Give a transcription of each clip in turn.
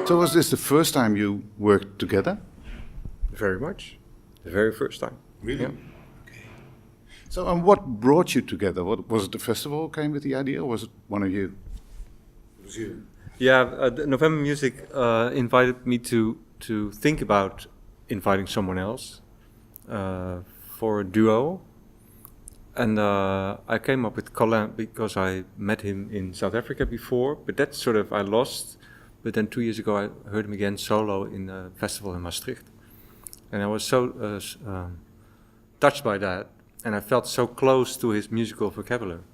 So was this the first time you worked together? Very much. The very first time. Really? Yeah. Okay. So, and what brought you together? What was it? The festival who came with the idea, or was it one of you? It was you. Yeah, November Music invited me to think about inviting someone else for a duo. And I came up with Colin because I met him in South Africa before, but that sort of I lost. But then 2 years ago I heard him again solo in a festival in Maastricht. And I was so touched by that, and I felt so close to his musical vocabulary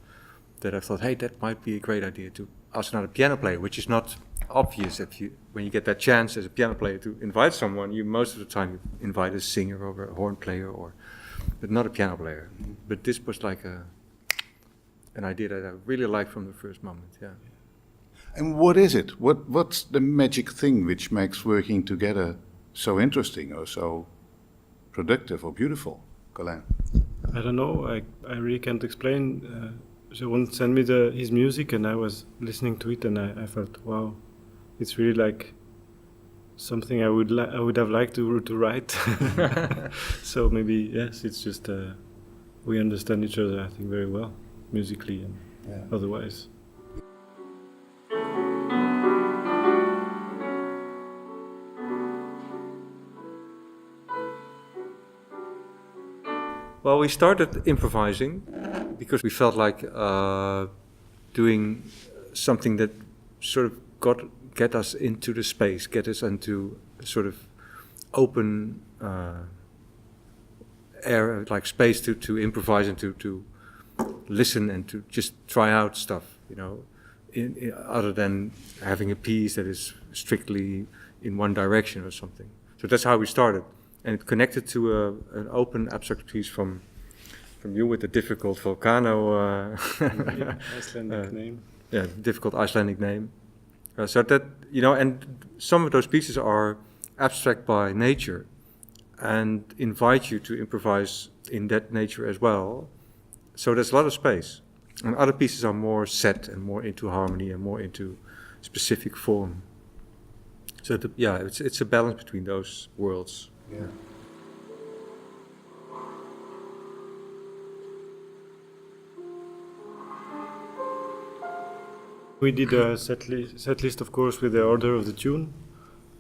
that I thought, hey, that might be a great idea to ask another piano player, which is not obvious when you get that chance as a piano player to invite someone. You most of the time you invite a singer or a horn player, but not a piano player. But this was like an idea that I really liked from the first moment. Yeah. And what is it? What's the magic thing which makes working together so interesting or so productive or beautiful, Colin? I don't know. I really can't explain. Jeroen sent me his music, and I was listening to it, and I felt, wow, it's really like something I would have liked to write. So maybe yes, it's just we understand each other, I think, very well, musically and otherwise. Well, we started improvising because we felt like doing something that sort of get us into the space, get us into sort of open air, like space to improvise and to listen and to just try out stuff, you know, other than having a piece that is strictly in one direction or something. So that's how we started. And it connected to an open abstract piece from you with a difficult volcano. Icelandic name. Yeah, difficult Icelandic name. So that, you know, and some of those pieces are abstract by nature and invite you to improvise in that nature as well. So there's a lot of space. And other pieces are more set and more into harmony and more into specific form. So it's a balance between those worlds. Yeah. We did a set list, of course, with the order of the tune,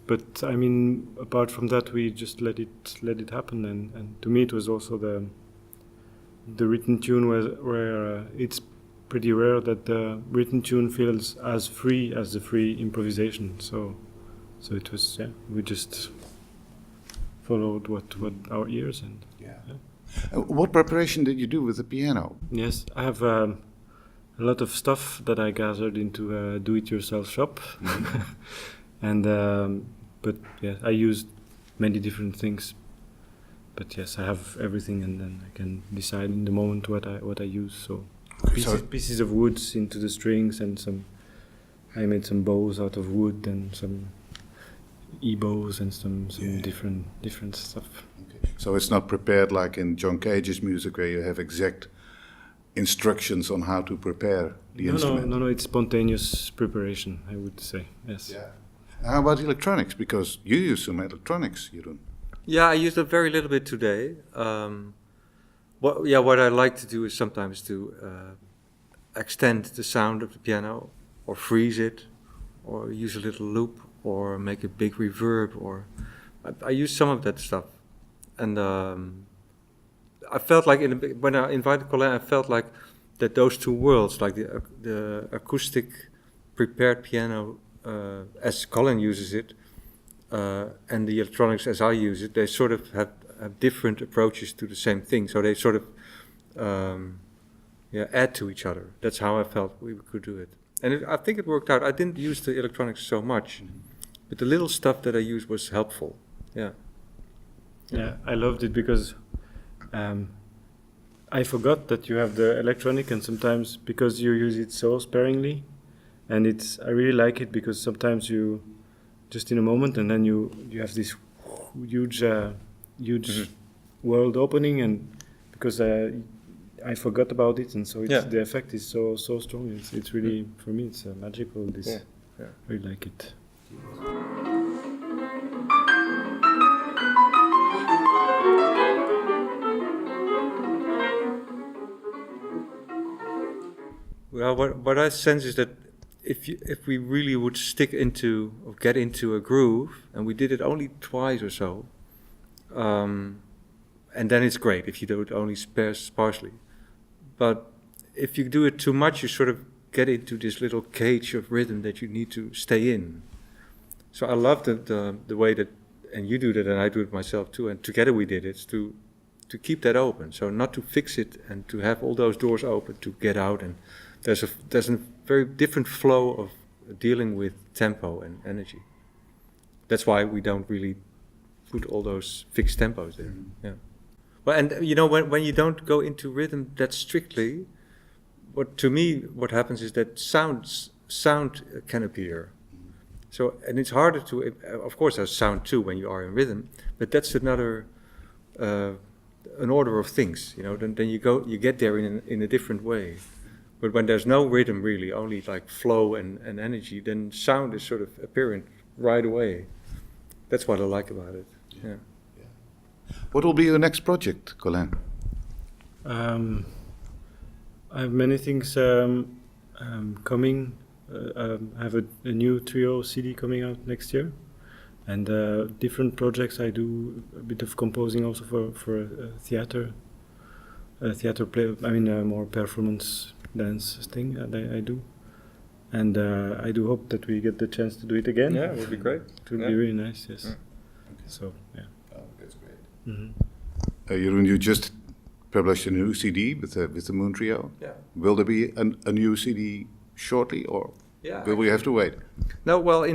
but I mean, apart from that, we just let it happen. And to me, it was also the written tune where it's pretty rare that the written tune feels as free as the free improvisation. So it was we just followed what our ears and What preparation did you do with the piano? Yes, I have a lot of stuff that I gathered into a do-it-yourself shop, and but yeah, I used many different things. But yes, I have everything, and then I can decide in the moment what I use. So pieces of woods into the strings, and I made some bows out of wood and some e-bows and some different stuff. Okay. So it's not prepared like in John Cage's music where you have exact instructions on how to prepare the instrument. No, it's spontaneous preparation, I would say. Yes. Yeah. How about electronics? Because you use some electronics, Jeroen. Yeah, I used it very little bit today. What I like to do is sometimes to extend the sound of the piano, or freeze it, or use a little loop, or make a big reverb, or I use some of that stuff. And I felt like when I invited Colin, I felt like that those two worlds, like the acoustic prepared piano as Colin uses it, and the electronics as I use it, they sort of have different approaches to the same thing. So they sort of add to each other. That's how I felt we could do it. And I think it worked out. I didn't use the electronics so much, but the little stuff that I used was helpful. Yeah. Yeah, I loved it because I forgot that you have the electronic, and sometimes because you use it so sparingly, and I really like it because sometimes you just in a moment, and then you have this huge world opening, and because I forgot about it, and so the effect is so strong. It's really, for me, it's magical. I really like it. Well, what I sense is that if we really would stick into or get into a groove, and we did it only twice or so, and then it's great if you do it only sparsely. But if you do it too much, you sort of get into this little cage of rhythm that you need to stay in. So I love the way that, and you do that, and I do it myself too, and together we did it, to keep that open. So not to fix it and to have all those doors open to get out. And there's a very different flow of dealing with tempo and energy. That's why we don't really put all those fixed tempos there. Yeah. Well, and when you don't go into rhythm that strictly, what happens is that sound can appear. So, and it's harder to, of course there's sound too when you are in rhythm, but that's another, an order of things, then you get there in a different way. But when there's no rhythm really, only like flow and energy, then sound is sort of apparent right away. That's what I like about it. Yeah. What will be your next project, Colin? I have many things coming. I have a new trio CD coming out next year, and different projects. I do a bit of composing also for a theater play. I mean, more performance dance thing that I do, and I do hope that we get the chance to do it again. Yeah, it would be great. It would be really nice. Yes. Yeah. Okay. So yeah. Oh, that's great. Mm-hmm. Jeroen, you just published a new CD with the Moon Trio. Yeah. Will there be a new CD shortly, or will we have to wait? No, well,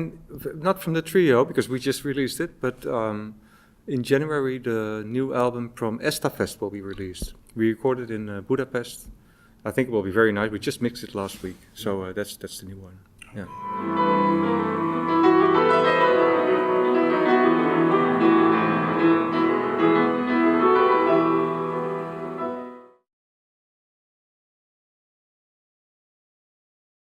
not from the trio, because we just released it, but in January the new album from Estafest will be released. We recorded in Budapest. I think it will be very nice. We just mixed it last week, so that's the new one. Yeah.